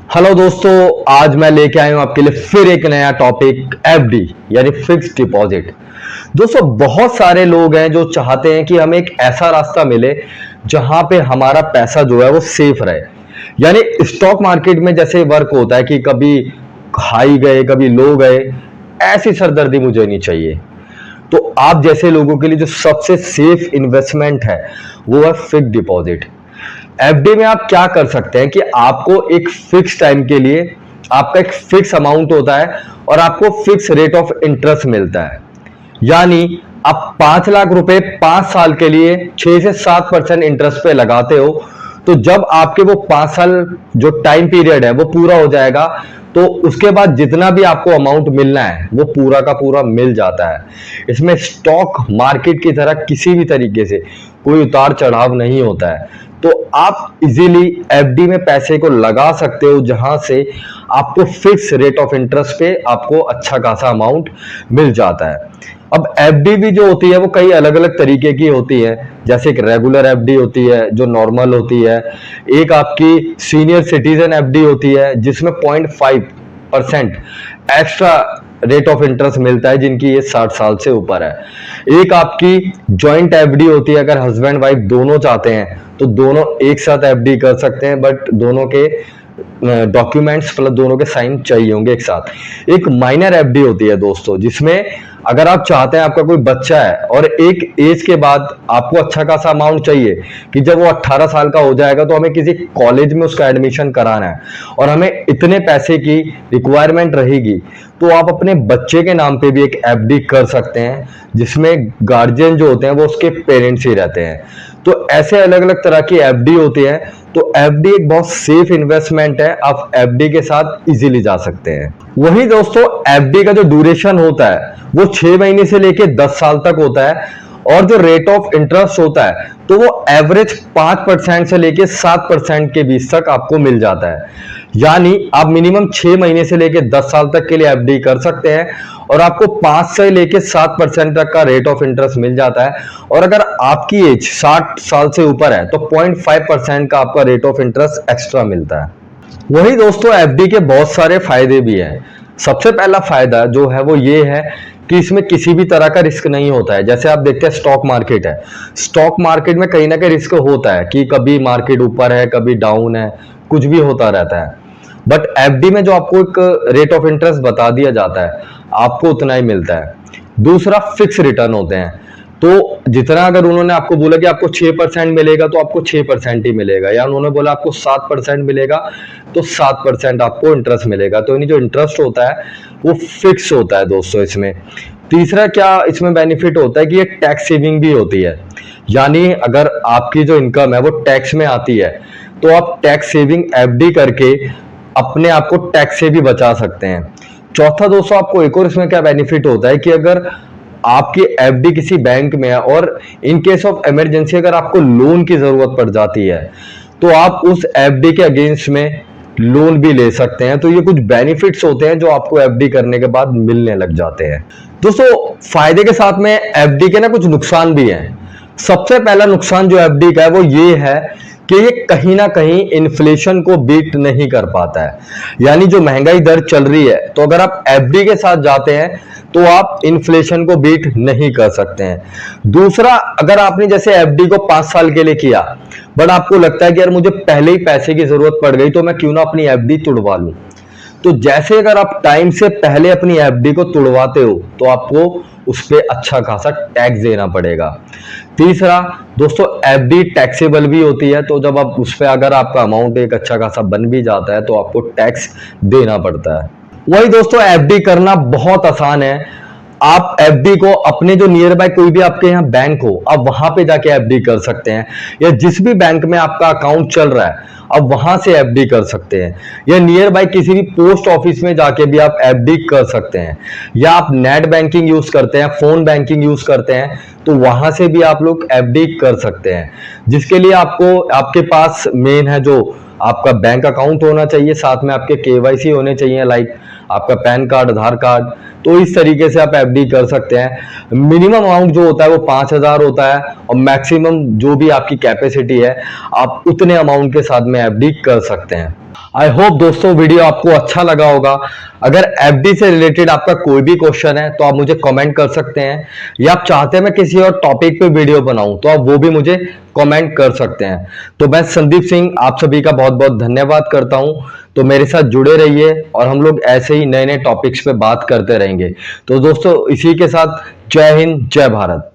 Hello दोस्तों, आज मैं लेके आया हूं आपके लिए फिर एक नया टॉपिक एफडी यानी फिक्स्ड डिपॉजिट। दोस्तों, बहुत सारे लोग हैं जो चाहते हैं कि हमें एक ऐसा रास्ता मिले जहां पे हमारा पैसा जो है वो सेफ रहे। यानी स्टॉक मार्केट में जैसे वर्क होता है कि कभी हाई गए कभी लो गए, ऐसी सरदर्दी मुझे नहीं चाहिए। तो आप जैसे लोगों के लिए जो सबसे सेफ इन्वेस्टमेंट है वो है फिक्स्ड डिपॉजिट। एफडी में आप क्या कर सकते हैं कि आपको एक फिक्स टाइम के लिए आपका एक फिक्स अमाउंट होता है और आपको फिक्स रेट ऑफ इंटरेस्ट मिलता है। यानी आप 5 लाख रुपए 5 साल के लिए 6 से 7% इंटरेस्ट पे लगाते हो, तो जब आपके वो 5 साल जो टाइम पीरियड है वो पूरा हो जाएगा, तो उसके बाद जितना भी आपको अमाउंट मिलना है वो पूरा का पूरा मिल जाता है। इसमें स्टॉक मार्केट की तरह किसी भी तरीके से कोई उतार चढ़ाव नहीं होता है। तो आप इजीली एफडी में पैसे को लगा सकते हो जहां से आपको फिक्स रेट ऑफ इंटरेस्ट पे आपको अच्छा खासा अमाउंट मिल जाता है। अब एफडी भी जो होती है वो कई अलग अलग तरीके की होती है। जैसे एक रेगुलर एफडी होती है जो नॉर्मल होती है, एक आपकी सीनियर सिटीजन एफडी होती है जिसमें 0.5% एक्स्ट्रा रेट ऑफ इंटरेस्ट मिलता है जिनकी एज 60 साल से ऊपर है। एक आपकी जॉइंट एफडी होती है, अगर हस्बैंड वाइफ दोनों चाहते हैं तो दोनों एक साथ एफडी कर सकते हैं, बट दोनों के डॉक्यूमेंट्स मतलब दोनों के साइन चाहिए होंगे एक साथ। एक माइनर एफडी होती है दोस्तों, जिसमें अगर आप चाहते हैं आपका कोई बच्चा है और एक एज के बाद आपको अच्छा खासा अमाउंट चाहिए कि जब वो 18 साल का हो जाएगा तो हमें किसी कॉलेज में उसका एडमिशन कराना है और हमें इतने पैसे की रिक्वायरमेंट रहेगी, तो आप अपने बच्चे के नाम पे भी एक एफडी कर सकते हैं जिसमें गार्जियन जो होते हैं वो उसके पेरेंट्स ही रहते हैं। तो ऐसे अलग अलग तरह की एफडी होती है। तो एफडी एक बहुत सेफ इन्वेस्टमेंट है, आप एफडी के साथ इजीली जा सकते हैं। वही दोस्तों, एफडी का जो ड्यूरेशन होता है वो 6 महीने से लेके 10 साल तक होता है और जो रेट ऑफ इंटरेस्ट होता है तो वो एवरेज 5% से लेके 7% के बीच तक आपको मिल जाता है। यानी आप मिनिमम 6 महीने से लेके 10 साल तक के लिए एफडी कर सकते हैं और आपको 5 से लेके 7% तक का रेट ऑफ इंटरेस्ट मिल जाता है। और अगर आपकी एज 60 साल से ऊपर है तो 0.5% का आपका रेट ऑफ इंटरेस्ट एक्स्ट्रा मिलता है। वही दोस्तों, एफडी के बहुत सारे फायदे भी हैं। सबसे पहला फायदा जो है वो ये है कि इसमें किसी भी तरह का रिस्क नहीं होता है। जैसे आप देखते हैं स्टॉक मार्केट है, स्टॉक मार्केट में कहीं ना कहीं रिस्क होता है कि कभी मार्केट ऊपर है कभी डाउन है, कुछ भी होता रहता है। बट एफडी में जो आपको एक रेट ऑफ इंटरेस्ट बता दिया जाता है आपको उतना ही मिलता है। दूसरा, फिक्स रिटर्न होते हैं। तो जितना अगर उन्होंने आपको बोला कि आपको 6% मिलेगा तो आपको 6% ही मिलेगा, या उन्होंने बोला आपको 7% मिलेगा तो 7% आपको इंटरेस्ट मिलेगा। तो यानी जो इंटरेस्ट होता है वो फिक्स होता है दोस्तों इसमें। तीसरा क्या इसमें बेनिफिट होता है कि ये टैक्स सेविंग भी होती है। यानी अगर आपकी जो इनकम है वो टैक्स में आती है तो आप टैक्स सेविंग एफडी करके अपने आप को टैक्स से भी बचा सकते हैं। चौथा दोस्तों, आपको एक और इसमें क्या बेनिफिट होता है कि अगर आपकी एफडी किसी बैंक में है और इन केस ऑफ इमरजेंसी अगर आपको लोन की जरूरत पड़ जाती है तो आप उस एफडी के अगेंस्ट में लोन भी ले सकते हैं। तो ये कुछ बेनिफिट्स होते हैं जो आपको एफडी करने के बाद मिलने लग जाते हैं। दोस्तों, फायदे के साथ में एफडी के ना कुछ नुकसान भी हैं। सबसे पहला नुकसान जो एफडी का है वो ये है कि ये कहीं ना कहीं इन्फ्लेशन को बीट नहीं कर पाता है। यानी जो महंगाई दर चल रही है तो अगर आप एफडी के साथ जाते हैं तो आप इन्फ्लेशन को बीट नहीं कर सकते हैं। दूसरा, अगर आपने जैसे एफडी को 5 साल के लिए किया बट आपको लगता है कि यार मुझे पहले ही पैसे की जरूरत पड़ गई तो मैं क्यों ना अपनी एफडी तुड़वा लूं, तो जैसे अगर आप टाइम से पहले अपनी एफडी को तुड़वाते हो तो आपको उस पर अच्छा खासा टैक्स देना पड़ेगा। तीसरा दोस्तों, एफडी टैक्सेबल भी होती है, तो जब आप उस पर अगर आपका अमाउंट एक अच्छा खासा बन भी जाता है तो आपको टैक्स देना पड़ता है। वही दोस्तों, एफडी करना बहुत आसान है। आप एफडी को अपने जो नियर बाय कोई भी आपके यहाँ बैंक हो आप वहां पे जाके एफडी कर सकते हैं, या जिस भी बैंक में आपका अकाउंट चल रहा है आप वहां से एफडी कर सकते हैं, या नियर बाय किसी भी पोस्ट ऑफिस में जाके भी आप एफडी कर सकते हैं, या आप नेट बैंकिंग यूज करते हैं, फोन बैंकिंग यूज करते हैं तो वहां से भी आप लोग एफडी कर सकते हैं। जिसके लिए आपको आपके पास मेन है जो आपका बैंक अकाउंट होना चाहिए, साथ में आपके केवाईसी होने चाहिए, लाइक आपका पैन कार्ड, आधार कार्ड। तो इस तरीके से आप एफडी कर सकते हैं। मिनिमम अमाउंट जो होता है वो 5,000 होता है और मैक्सिमम जो भी आपकी कैपेसिटी है आप उतने अमाउंट के साथ में एफडी कर सकते हैं। आई होप दोस्तों वीडियो आपको अच्छा लगा होगा। अगर एफडी से रिलेटेड आपका कोई भी क्वेश्चन है तो आप मुझे कमेंट कर सकते हैं, या आप चाहते हैं मैं किसी और टॉपिक पे वीडियो बनाऊं तो आप वो भी मुझे कमेंट कर सकते हैं। तो मैं संदीप सिंह आप सभी का बहुत बहुत धन्यवाद करता हूं। तो मेरे साथ जुड़े रहिए और हम लोग ऐसे ही नए नए टॉपिक्स पे बात करते रहेंगे। तो दोस्तों इसी के साथ जय हिंद, जय भारत।